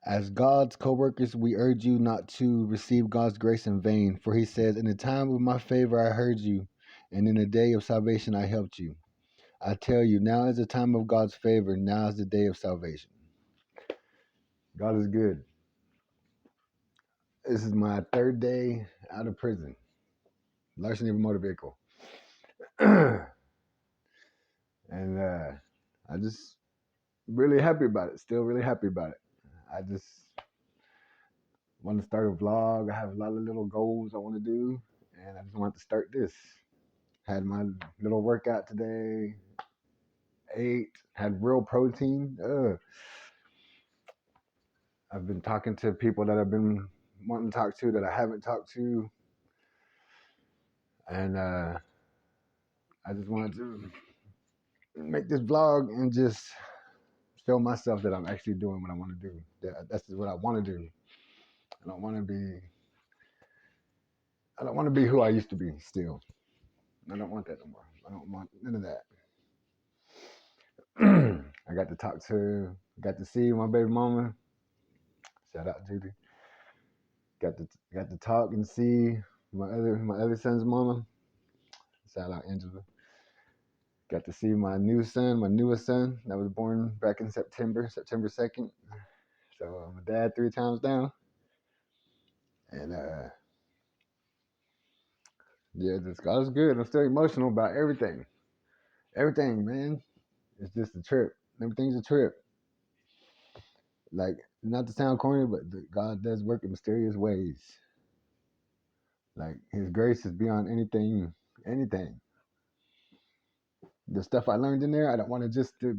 As God's co-workers, we urge you not to receive God's grace in vain, for he says, in the time of my favor I heard you, and in the day of salvation I helped you. I tell you, now is the time of God's favor, now is the day of salvation. God is good. This is my third day out of prison. Larceny of a motor vehicle. And I just really happy about it. Still really happy about it. I just want to start a vlog. I have a lot of little goals I want to do, and I just want to start this. Had my little workout today. Ate. Had real protein. I've been talking to people that I've been wanting to talk to that I haven't talked to, and I just wanted to make this vlog and just show myself that I'm actually doing what I want to do. That's what I want to do. I don't want to be who I used to be still. I don't want that no more. I don't want none of that. I got to see my baby mama. Shout out Judy. Got to talk and see my other son's mama. Shout out Angela. Got to see my newest son that was born back in September 2nd. So I'm a dad 3 times down. And yeah, God is good. I'm still emotional about everything. Everything, man. It's just a trip. Everything's a trip. Like, not to sound corny, but God does work in mysterious ways. Like, his grace is beyond anything. The stuff I learned in there, I don't want it to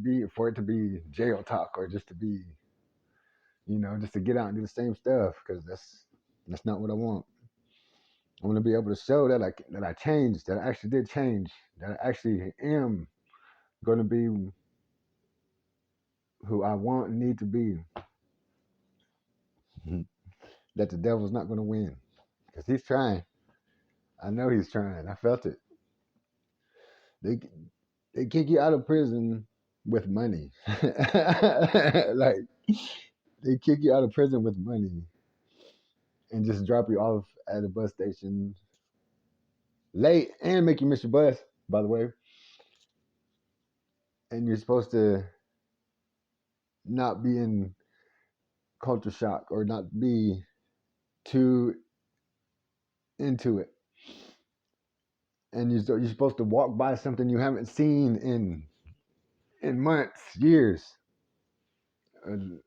be jail talk or just to be, just to get out and do the same stuff, because that's not what I want. I want to be able to show that I changed, that I actually did change, that I actually am going to be who I want and need to be. That the devil's not going to win, because he's trying. I know he's trying. I felt it. They kick you out of prison with money. Like, they kick you out of prison with money and just drop you off at a bus station late and make you miss your bus, by the way. And you're supposed to not be in culture shock or not be too into it. And you're supposed to walk by something you haven't seen in months, years, an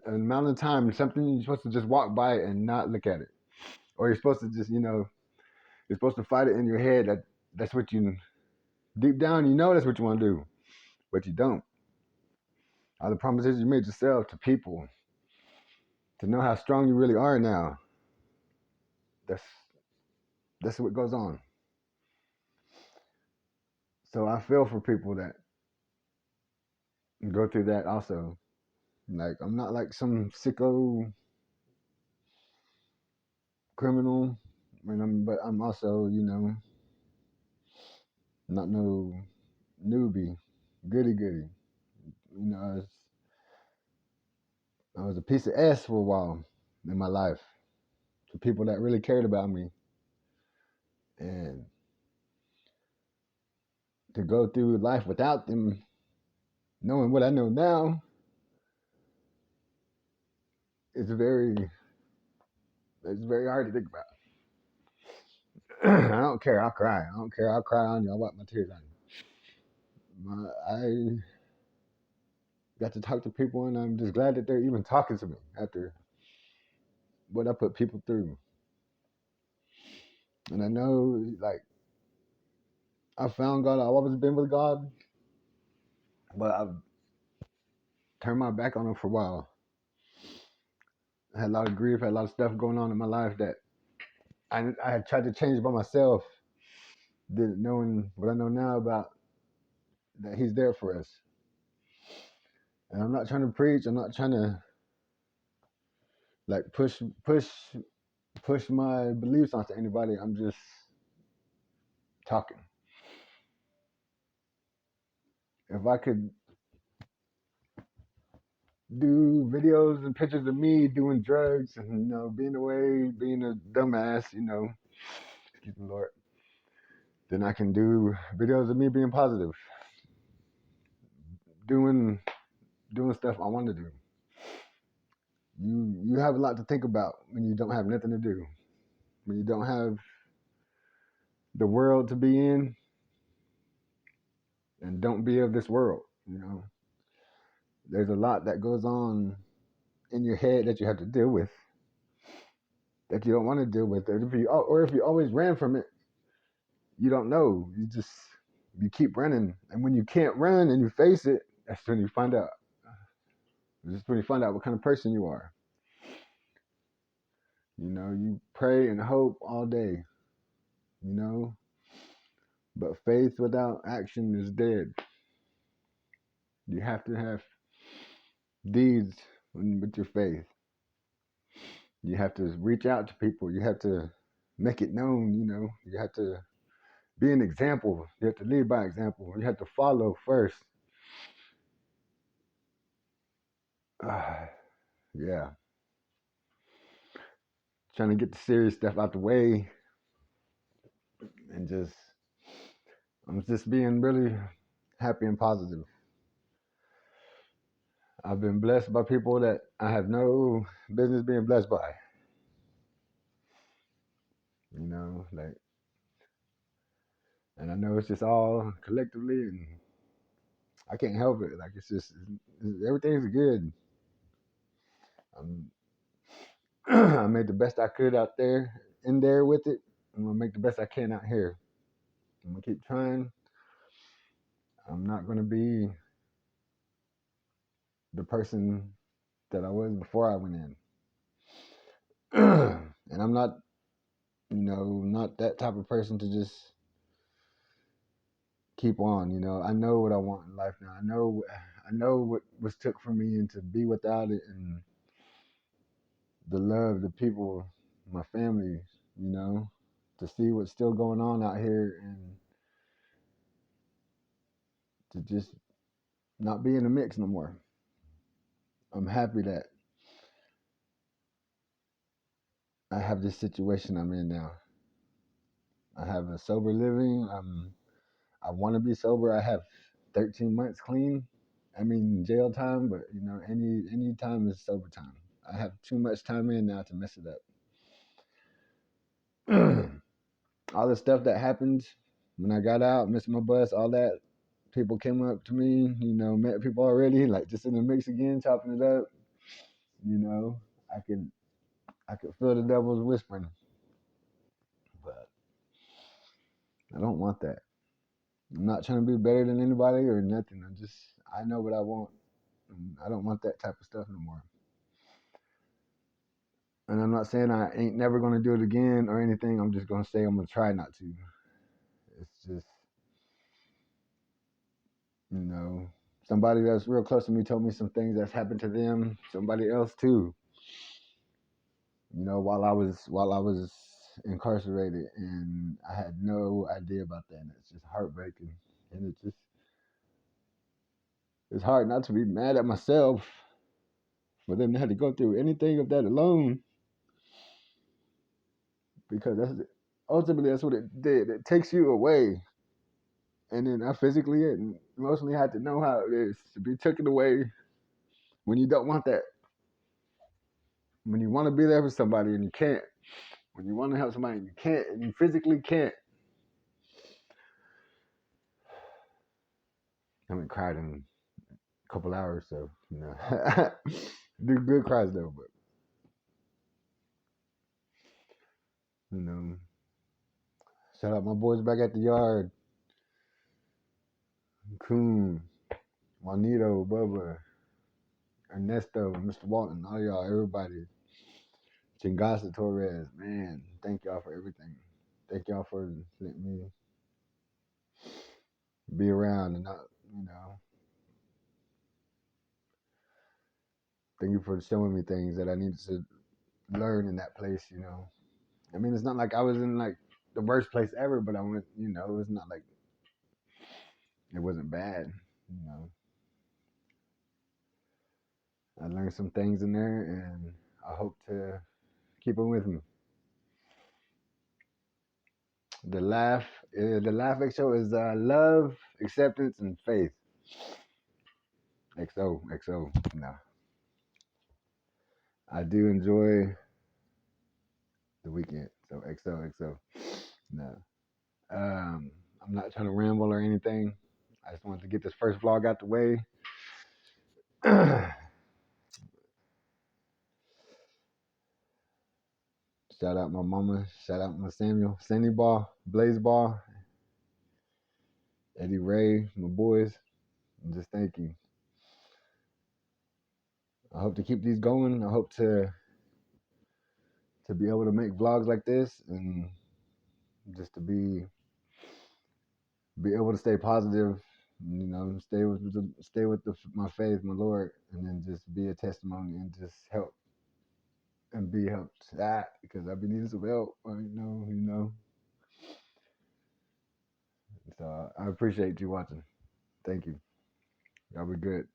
amount of time, something you're supposed to just walk by and not look at it. Or you're supposed to just, you're supposed to fight it in your head that that's what you, deep down, that's what you want to do, but you don't. All the promises you made yourself to people, to know how strong you really are now, that's what goes on. So I feel for people that go through that also. Like, I'm not like some sicko criminal, but I'm also, not no newbie, goody. I was a piece of ass for a while in my life to people that really cared about me. And to go through life without them knowing what I know now, it's very hard to think about. I don't care, I'll cry. I don't care, I'll cry on you, I'll wipe my tears on you. I got to talk to people, and I'm just glad that they're even talking to me after what I put people through. And I know, like, I found God. I've always been with God, but I've turned my back on Him for a while. I had a lot of grief, had a lot of stuff going on in my life that I had tried to change by myself, didn't knowing what I know now about that He's there for us. And I'm not trying to preach. I'm not trying to like push my beliefs onto anybody. I'm just talking. If I could do videos and pictures of me doing drugs and being away, being a dumbass, excuse me, Lord. Then I can do videos of me being positive, doing stuff I want to do. You have a lot to think about when you don't have nothing to do. When you don't have the world to be in, and don't be of this world. There's a lot that goes on in your head that you have to deal with, that you don't want to deal with, or if you always ran from it, you don't know. You keep running, and when you can't run and you face it, that's when you find out. That's when you find out what kind of person you are. You pray and hope all day, but faith without action is dead. You have to have deeds with your faith. You have to reach out to people. You have to make it known. You have to be an example. You have to lead by example. You have to follow first. Yeah. Trying to get the serious stuff out the way, and I'm just being really happy and positive. I've been blessed by people that I have no business being blessed by. Like, and I know it's just all collectively, and I can't help it. Like, everything's good. I made the best I could out there, in there with it. I'm gonna make the best I can out here. I'm gonna keep trying. I'm not gonna be the person that I was before I went in. And I'm not, not that type of person to just keep on. I know what I want in life now. I know what was took from me, and to be without it, and the love, the people, my family, to see what's still going on out here, and to just not be in the mix no more. I'm happy that I have this situation I'm in now. I have a sober living. I want to be sober. I have 13 months clean. I mean jail time, but any time is sober time. I have too much time in now to mess it up. All the stuff that happened when I got out, missed my bus, all that. People came up to me, met people already, like just in the mix again, chopping it up. I could feel the devils whispering, but I don't want that. I'm not trying to be better than anybody or nothing. I know what I want. And I don't want that type of stuff no more. And I'm not saying I ain't never going to do it again or anything. I'm just going to say I'm going to try not to. It's just, somebody that's real close to me told me some things that's happened to them. Somebody else too. While I was incarcerated, and I had no idea about that. And it's just heartbreaking. And it's hard not to be mad at myself for them to have to go through anything of that alone, because ultimately that's what it did. It takes you away, and then I physically and emotionally had to know how it is to be taken away when you don't want that. When you want to be there for somebody and you can't. When you want to help somebody and you can't, and you physically can't. I haven't cried in a couple hours, so do good cries though, but you know. Shout out my boys back at the yard. Coon, Juanito, Bubba, Ernesto, Mr. Walton, all y'all, everybody. Chingasa Torres, man, thank y'all for everything. Thank y'all for letting me be around and not, thank you for showing me things that I needed to learn in that place, I mean, it's not like I was in like the worst place ever, but I went, it was not like it wasn't bad, learned some things in there, and I hope to keep them with me. The Lafxo is love, acceptance, and faith. XO. No, I do enjoy the weekend. So XO. No, I'm not trying to ramble or anything. I just wanted to get this first vlog out the way. Shout out my mama. Shout out my Samuel, Sandy Ball, Blaze Ball, Eddie Ray, my boys. And just thank you. I hope to keep these going. I hope to be able to make vlogs like this and just to be able to stay positive, you know, stay with my faith, my Lord, and then just be a testimony and just help and be helped because I've been needing some help, you know. So I appreciate you watching. Thank you. Y'all be good.